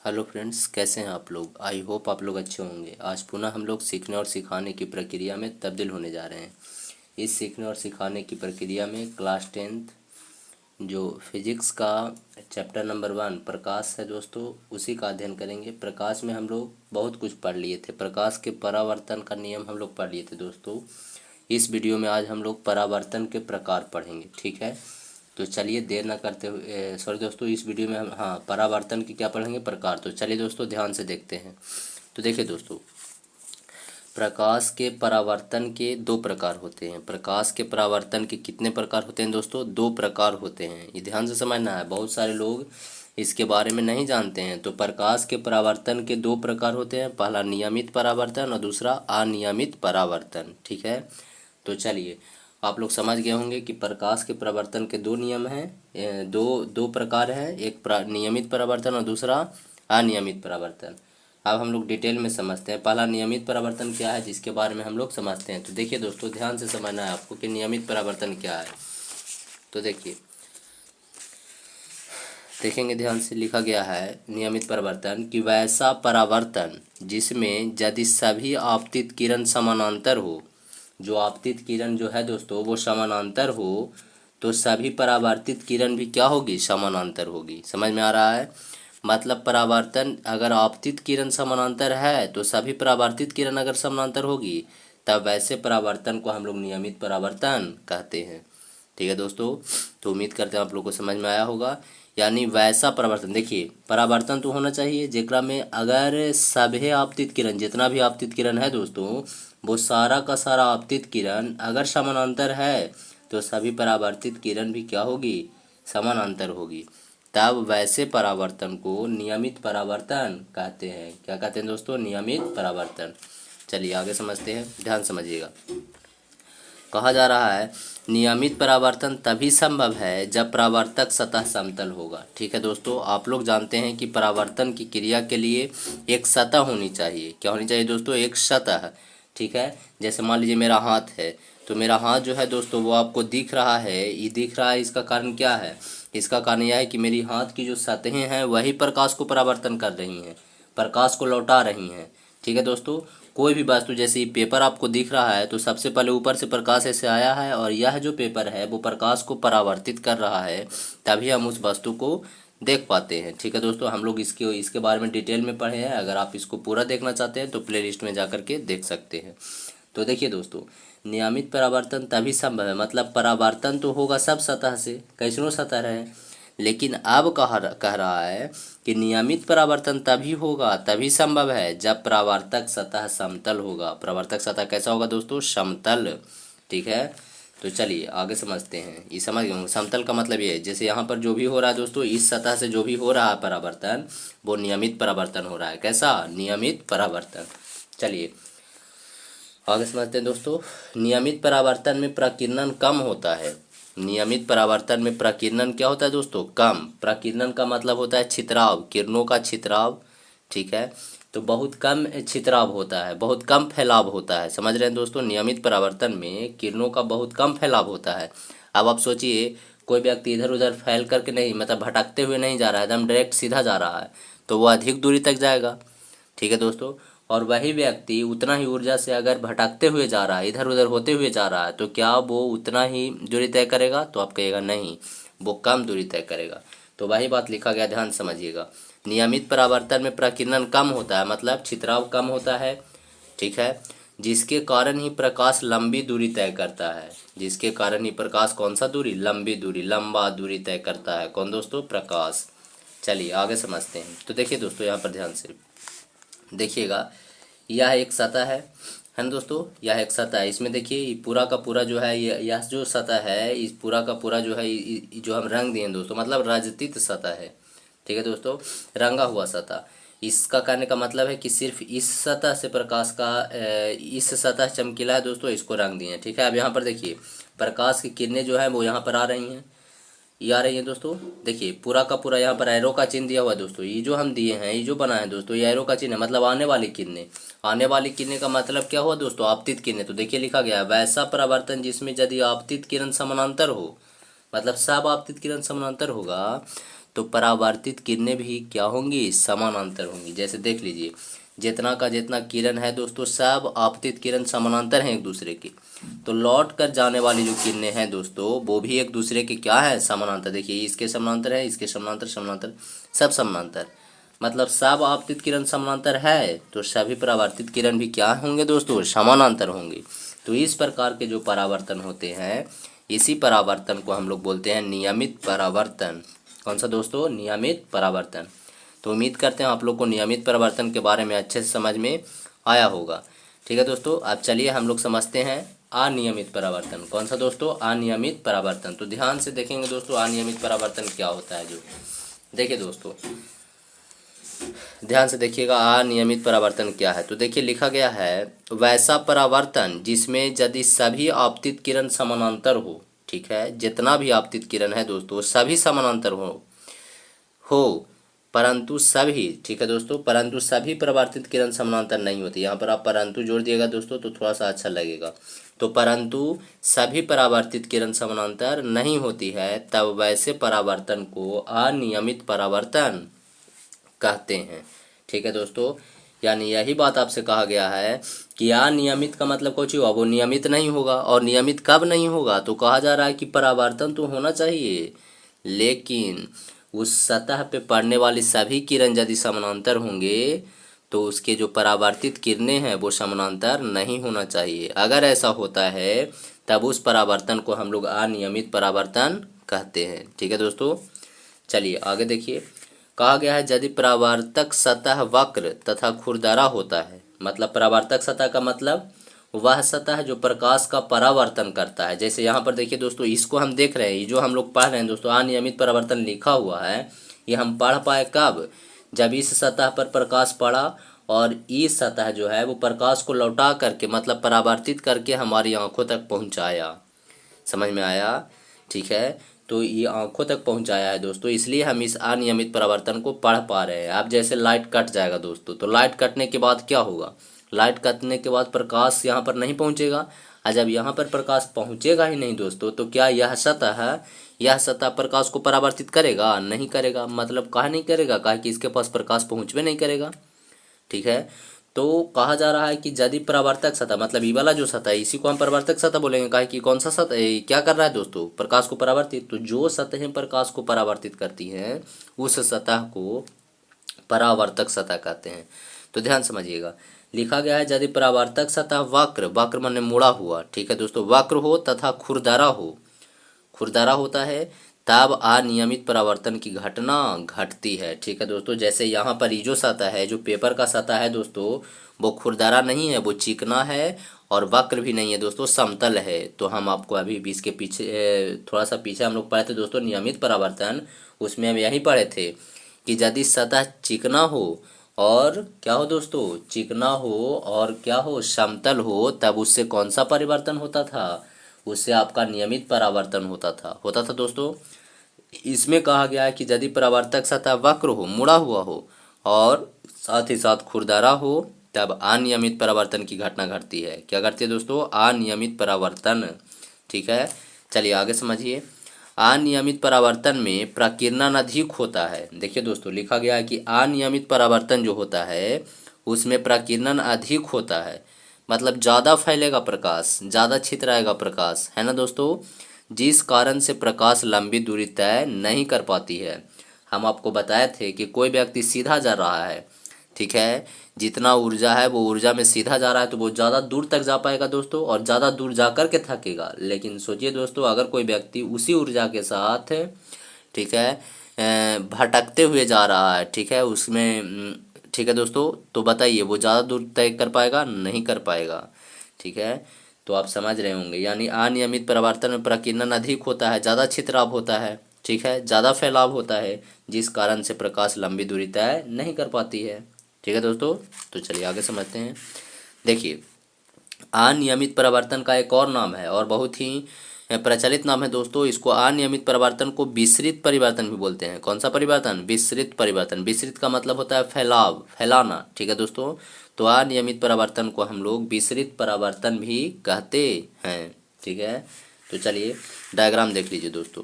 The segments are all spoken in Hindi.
हेलो फ्रेंड्स, कैसे हैं आप लोग। आई होप आप लोग अच्छे होंगे। आज पुनः हम लोग सीखने और सिखाने की प्रक्रिया में तब्दील होने जा रहे हैं। इस सीखने और सिखाने की प्रक्रिया में क्लास 10th जो फिजिक्स का चैप्टर नंबर 1 प्रकाश है दोस्तों, उसी का अध्ययन करेंगे। प्रकाश में हम लोग बहुत कुछ पढ़ लिए थे। प्रकाश के परावर्तन का नियम हम लोग पढ़ लिए थे दोस्तों। इस वीडियो में आज हम लोग परावर्तन के प्रकार पढ़ेंगे, ठीक है। तो चलिए देर ना करते हुए, सॉरी दोस्तों, इस वीडियो में हम परावर्तन की क्या पढ़ेंगे, प्रकार। तो चलिए दोस्तों ध्यान से देखते हैं। तो देखिए दोस्तों, प्रकाश के परावर्तन के दो प्रकार होते हैं। प्रकाश के परावर्तन के कितने प्रकार होते हैं दोस्तों? दो प्रकार होते हैं। ये ध्यान से समझना है, बहुत सारे लोग इसके बारे में नहीं जानते हैं। तो प्रकाश के परावर्तन के दो प्रकार होते हैं। पहला नियमित परावर्तन और दूसरा अनियमित परावर्तन, ठीक है। तो चलिए, आप लोग समझ गए होंगे कि प्रकाश के परावर्तन के दो नियम हैं, दो दो प्रकार हैं। एक नियमित परावर्तन और दूसरा अनियमित परावर्तन। अब हम लोग डिटेल में समझते हैं। पहला नियमित परावर्तन क्या है, जिसके बारे में हम लोग समझते हैं। तो देखिए दोस्तों, ध्यान से समझना है आपको कि नियमित परावर्तन क्या है। तो देखिए, देखेंगे ध्यान से, लिखा गया है नियमित परावर्तन कि वैसा परावर्तन जिसमें यदि सभी आपतित किरण समानांतर हो, जो आपतित किरण जो है दोस्तों वो समानांतर हो, तो सभी परावर्तित किरण भी क्या होगी, समानांतर होगी। समझ में आ रहा है? मतलब परावर्तन, अगर आपतित किरण समानांतर है तो सभी परावर्तित किरण अगर समानांतर होगी, तब वैसे परावर्तन को हम लोग नियमित परावर्तन कहते हैं। ठीक है दोस्तों, तो उम्मीद करते हैं आप लोग को समझ में आया होगा। यानी वैसा परावर्तन, देखिए परावर्तन तो होना चाहिए जेकरा में अगर सभी आपतित किरण, जितना भी आपतित किरण है दोस्तों, वो सारा का सारा आपतित किरण अगर समानांतर है, तो सभी परावर्तित किरण भी क्या होगी, समानांतर होगी। तब वैसे परावर्तन को नियमित परावर्तन कहते हैं। क्या कहते हैं दोस्तों? नियमित परावर्तन। चलिए आगे समझते हैं, ध्यान समझिएगा। कहा जा रहा है नियमित परावर्तन तभी संभव है जब परावर्तक सतह समतल होगा। ठीक है दोस्तों, आप लोग जानते हैं कि परावर्तन की क्रिया के लिए एक सतह होनी चाहिए। क्या होनी चाहिए दोस्तों? एक सतह, ठीक है। जैसे मान लीजिए मेरा हाथ है, तो मेरा हाथ जो है दोस्तों वो आपको दिख रहा है। ये दिख रहा है, इसका कारण क्या है? इसका कारण यह है कि मेरी हाथ की जो सतहें हैं वही प्रकाश को परावर्तन कर रही हैं, प्रकाश को लौटा रही हैं। ठीक है दोस्तों, कोई भी वस्तु, जैसे ये पेपर आपको दिख रहा है, तो सबसे पहले ऊपर से प्रकाश ऐसे आया है और यह जो पेपर है वो प्रकाश को परावर्तित कर रहा है, तभी हम उस वस्तु को देख पाते हैं। ठीक है दोस्तों, हम लोग इसके बारे में डिटेल में पढ़े हैं। अगर आप इसको पूरा देखना चाहते हैं तो प्लेलिस्ट में जा करके देख सकते हैं। तो देखिए दोस्तों, नियमित परावर्तन तभी संभव है, मतलब परावर्तन तो होगा सब सतह से, कैसनो सतह रहे, लेकिन अब कह रहा है कि नियमित परावर्तन तभी होगा, तभी संभव है जब परावर्तक सतह समतल होगा। परावर्तक सतह कैसा होगा दोस्तों? समतल। ठीक है, तो चलिए आगे समझते हैं। ये समझ गए होंगे, समतल का मतलब ये है, जैसे यहाँ पर जो भी हो रहा है दोस्तों, इस सतह से जो भी हो रहा है परावर्तन, वो नियमित परावर्तन हो रहा है। कैसा? नियमित परावर्तन। चलिए आगे समझते हैं दोस्तों। नियमित परावर्तन में प्रकीर्णन कम होता है। नियमित परावर्तन में प्रकीर्णन क्या होता है दोस्तों? कम। प्रकीर्णन का मतलब होता है छितराव, किरणों का छितराव। ठीक है, तो बहुत कम छितराव होता है, बहुत कम फैलाव होता है। समझ रहे हैं दोस्तों, नियमित परावर्तन में किरणों का बहुत कम फैलाव होता है। अब आप सोचिए, कोई व्यक्ति इधर उधर फैल करके नहीं, मतलब भटकते हुए नहीं जा रहा है, एकदम डायरेक्ट सीधा जा रहा है, तो वो अधिक दूरी तक जाएगा। ठीक है दोस्तों, और वही व्यक्ति उतना ही ऊर्जा से अगर भटकते हुए जा रहा है, इधर उधर होते हुए जा रहा है, तो क्या वो उतना ही दूरी तय करेगा? तो आप कहिएगा नहीं, वो कम दूरी तय करेगा। तो वही बात लिखा गया, ध्यान समझिएगा। नियमित परावर्तन में प्रकीर्णन कम होता है, मतलब छितराव कम होता है। ठीक है, जिसके कारण ही प्रकाश लंबी दूरी तय करता है। जिसके कारण ही प्रकाश कौन सा दूरी? लंबी दूरी, लंबा दूरी तय करता है। कौन दोस्तों? प्रकाश। चलिए आगे समझते हैं। तो देखिए दोस्तों, यहाँ पर ध्यान से देखिएगा, यह एक सतह है ना दोस्तों, यह एक सतह है। इसमें देखिए ये पूरा का पूरा जो है, यह जो सतह है, इस पूरा का पूरा जो है, जो हम रंग दिए दोस्तों, मतलब रजतित सतह है। ठीक है दोस्तों, रंगा हुआ सतह। इसका कहने का मतलब है कि सिर्फ इस सतह से प्रकाश का, इस सतह चमकीला है दोस्तों, इसको रंग दिए हैं। ठीक है, अब यहाँ पर देखिए प्रकाश की किरणें जो है वो यहाँ पर आ रही हैं, ये आ रही है दोस्तों। देखिए पूरा का पूरा यहाँ पर एरो का चिन्ह दिया हुआ है दोस्तों। ये जो हम दिए हैं, ये जो बना है दोस्तों, ये एरो का चिन्ह है, मतलब आने वाली किरणें। आने वाली किरणें का मतलब क्या हुआ दोस्तों? आपतित किरणें। तो देखिए लिखा गया है वैसा परावर्तन जिसमें यदि आपतित किरण समानांतर हो, मतलब सब आपतित किरण समानांतर होगा, तो परावर्तित किरणें भी क्या होंगी, समानांतर होंगी। जैसे देख लीजिए, जितना का जितना किरण है दोस्तों, सब आपतित किरण समानांतर हैं एक दूसरे के। तो लौट कर जाने वाली जो किरणें हैं दोस्तों, वो भी एक दूसरे के क्या है, समानांतर। देखिए इसके समानांतर है, इसके समानांतर, समानांतर, सब समानांतर, मतलब सब आपतित किरण समानांतर है, तो सभी परावर्तित किरण भी क्या होंगे दोस्तों, समानांतर होंगे। तो इस प्रकार के जो परावर्तन होते हैं, इसी परावर्तन को हम लोग बोलते हैं नियमित परावर्तन। कौन सा दोस्तों, नियमित परावर्तन। तो उम्मीद करते हैं आप लोग को नियमित परावर्तन के बारे में अच्छे से समझ में आया होगा। ठीक है दोस्तों, अब चलिए हम लोग समझते हैं अनियमित परावर्तन। कौन सा दोस्तों, अनियमित परावर्तन। तो ध्यान से देखेंगे दोस्तों, अनियमित परावर्तन क्या होता है। जो देखिए दोस्तों, ध्यान से देखिएगा, अनियमित परावर्तन क्या है। तो देखिए लिखा गया है, वैसा परावर्तन जिसमें यदि सभी आपतित किरण समानांतर हो, ठीक है, जितना भी आपतित किरण है दोस्तों सभी समानांतर हो परंतु सभी, ठीक है दोस्तों, परंतु सभी परावर्तित किरण समानांतर नहीं होती। यहाँ पर आप परंतु जोड़ दिएगा दोस्तों तो थोड़ा सा अच्छा लगेगा। तो परंतु सभी परावर्तित किरण समानांतर नहीं होती है, तब वैसे परावर्तन को अनियमित परावर्तन कहते हैं। ठीक है दोस्तों, यानी यही बात आपसे कहा गया है कि अनियमित का मतलब कुछ हुआ, वो नियमित नहीं होगा। और नियमित कब नहीं होगा, तो कहा जा रहा है कि परावर्तन तो होना चाहिए, लेकिन उस सतह पे पड़ने वाली सभी किरण यदि समानांतर होंगे तो उसके जो परावर्तित किरणें हैं वो समानांतर नहीं होना चाहिए। अगर ऐसा होता है तब उस परावर्तन को हम लोग अनियमित परावर्तन कहते हैं। ठीक है दोस्तों, चलिए आगे देखिए, कहा गया है यदि परावर्तक सतह वक्र तथा खुरदरा होता है। मतलब परावर्तक सतह का मतलब वह सतह जो प्रकाश का परावर्तन करता है। जैसे यहाँ पर देखिए दोस्तों, इसको हम देख रहे हैं, ये जो हम लोग पढ़ रहे हैं दोस्तों, अनियमित परावर्तन लिखा हुआ है, ये हम पढ़ पाए कब, जब इस सतह पर प्रकाश पड़ा और इस सतह जो है वो प्रकाश को लौटा करके, मतलब परावर्तित करके हमारी आंखों तक पहुँचाया। समझ में आया, ठीक है। तो ये आंखों तक पहुंचाया है दोस्तों, इसलिए हम इस अनियमित परावर्तन को पढ़ पा रहे हैं। अब जैसे लाइट कट जाएगा दोस्तों, तो लाइट कटने के बाद क्या होगा, लाइट कटने के बाद प्रकाश यहाँ पर नहीं पहुंचेगा। और जब यहाँ पर प्रकाश पहुंचेगा ही नहीं दोस्तों, तो क्या यह सतह प्रकाश को परावर्तित करेगा, नहीं करेगा। मतलब काहे नहीं करेगा, काहे कि इसके पास प्रकाश पहुँचवे नहीं करेगा। ठीक है, तो कहा जा रहा है कि यदि परावर्तक सतह, मतलब ये वाला जो सतह है इसी को हम परावर्तक सतह बोलेंगे। काहे कि कौन सा सतह क्या कर रहा है दोस्तों, प्रकाश को परावर्तित। तो जो सतहें प्रकाश को परावर्तित करती हैं उस सतह को परावर्तक सतह कहते हैं। तो ध्यान समझिएगा, लिखा गया है यदि परावर्तक सतह वक्र, वक्र माने मुड़ा हुआ, ठीक है दोस्तों, वक्र हो तथा खुरदरा हो, खुरदरा होता है, तब अनियमित परावर्तन की घटना घटती है। ठीक है दोस्तों, जैसे यहाँ पर ये जो सतह है, जो पेपर का सतह है दोस्तों, वो खुरदरा नहीं है, वो चिकना है और वक्र भी नहीं है दोस्तों, समतल है। तो हम आपको अभी भी इसके पीछे थोड़ा सा पीछे हम लोग पढ़े थे दोस्तों नियमित परावर्तन, उसमें हम यही पढ़े थे कि यदि सतह चिकना हो और क्या हो दोस्तों, चिकना हो और क्या हो, समतल हो, तब उससे कौन सा परिवर्तन होता था, उससे आपका नियमित परावर्तन होता था दोस्तों। इसमें कहा गया है कि यदि परावर्तक सतह वक्र हो, मुड़ा हुआ हो और साथ ही साथ खुरदरा हो, तब अनियमित परावर्तन की घटना घटती है। क्या घटती है दोस्तों, अनियमित परावर्तन। ठीक है, चलिए आगे समझिए। अनियमित परावर्तन में प्रकीर्णन अधिक होता है। देखिए दोस्तों, लिखा गया है कि अनियमित परावर्तन जो होता है उसमें प्रकीर्णन अधिक होता है, मतलब ज़्यादा फैलेगा प्रकाश, ज़्यादा छितराएगा प्रकाश, है ना दोस्तों, जिस कारण से प्रकाश लंबी दूरी तय नहीं कर पाती है। हम आपको बताए थे कि कोई व्यक्ति सीधा जा रहा है, ठीक है, जितना ऊर्जा है वो ऊर्जा में सीधा जा रहा है तो वो ज़्यादा दूर तक जा पाएगा दोस्तों, और ज़्यादा दूर जा कर के थकेगा। लेकिन सोचिए दोस्तों, अगर कोई व्यक्ति उसी ऊर्जा के साथ, ठीक है, भटकते हुए जा रहा है, ठीक है, उसमें, ठीक है दोस्तों, तो बताइए वो ज़्यादा दूर तय कर पाएगा, नहीं कर पाएगा। ठीक है, तो आप समझ रहे होंगे, यानी अनियमित परावर्तन में प्रकीर्णन अधिक होता है, ज़्यादा छितराव होता है, ठीक है, ज़्यादा फैलाव होता है, जिस कारण से प्रकाश लंबी दूरी तय नहीं कर पाती है। ठीक है दोस्तों, तो चलिए आगे समझते हैं। देखिए, अनियमित परावर्तन का एक और नाम है और बहुत ही प्रचलित नाम है दोस्तों, इसको अनियमित परिवर्तन को विसरित परिवर्तन भी बोलते हैं। कौन सा परिवर्तन, विसरित परिवर्तन। विसरित का मतलब होता है फैलाव, फैलाना। ठीक है दोस्तों, तो अनियमित परिवर्तन को हम लोग विसरित परिवर्तन भी कहते हैं। ठीक है, तो चलिए डायग्राम देख लीजिए दोस्तों।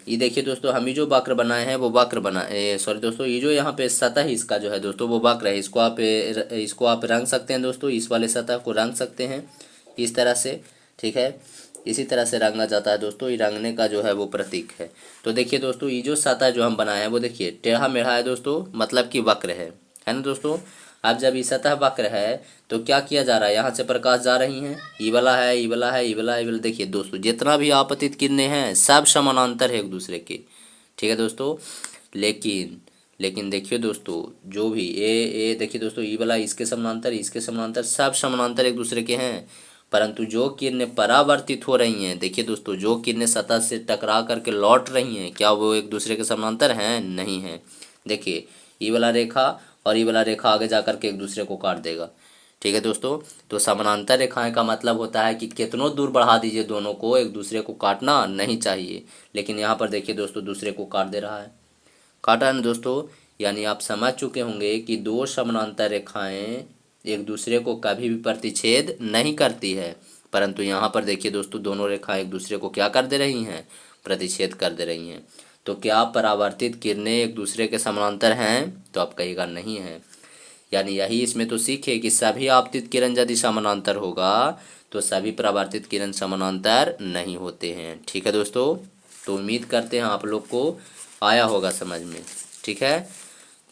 ये देखिए दोस्तों, हम ही जो वक्र बनाए हैं वो वक्र बनाए, सॉरी दोस्तों, ये जो यहाँ पे सतह इसका जो है दोस्तों वो वक्र है। इसको आप रंग सकते हैं दोस्तों, इस वाले सतह को रंग सकते हैं इस तरह से, ठीक है। इसी तरह से रंगा जाता है दोस्तों, ये रंगने का जो है वो प्रतीक है। तो देखिए दोस्तों, ये जो सतह जो हम बनाए हैं वो देखिए टेढ़ा मेढ़ा है दोस्तों, मतलब कि वक्र है ना दोस्तों। अब जब ये सतह वक्र है तो क्या किया जा रहा है, यहाँ से प्रकाश जा रही हैं, ई वाला है, ई वाला है, ई वाला है, ई वाला। देखिए दोस्तों, जितना भी आपतित किरणें हैं सब समानांतर है एक दूसरे के, ठीक है दोस्तों। लेकिन लेकिन देखिए दोस्तों, जो भी ए देखिए दोस्तों, ई वाला इसके समानांतर, इसके समानांतर, सब समानांतर एक दूसरे के हैं। परंतु जो किरणें परावर्तित हो रही हैं, देखिए दोस्तों, जो किरणें सतह से टकरा करके लौट रही हैं, क्या वो एक दूसरे के समानांतर हैं? नहीं है। देखिए, ई वाला रेखा और ये वाला रेखा आगे जा करके एक दूसरे को काट देगा, ठीक है दोस्तों। तो समानांतर रेखाएं का मतलब होता है कि कितनों दूर बढ़ा दीजिए, दोनों को एक दूसरे को काटना नहीं चाहिए। लेकिन यहाँ पर देखिए दोस्तों, दूसरे को काट दे रहा है, काटा ना दोस्तों। यानी आप समझ चुके होंगे कि दो समानांतर रेखाएं एक दूसरे को कभी भी प्रतिच्छेद नहीं करती है। परंतु यहाँ पर देखिए दोस्तों, दोनों रेखाएं एक दूसरे को क्या कर दे रही हैं? प्रतिच्छेद कर दे रही हैं। तो क्या परावर्तित किरणें एक दूसरे के समानांतर हैं? तो आप कहिएगा नहीं है। यानी यही इसमें तो सीख है कि सभी आपतित किरण यदि समानांतर होगा तो सभी परावर्तित किरण समानांतर नहीं होते हैं, ठीक है दोस्तों। तो उम्मीद करते हैं आप लोग को आया होगा समझ में, ठीक है।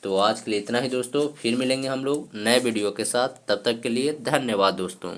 तो आज के लिए इतना ही दोस्तों, फिर मिलेंगे हम लोग नए वीडियो के साथ। तब तक के लिए धन्यवाद दोस्तों।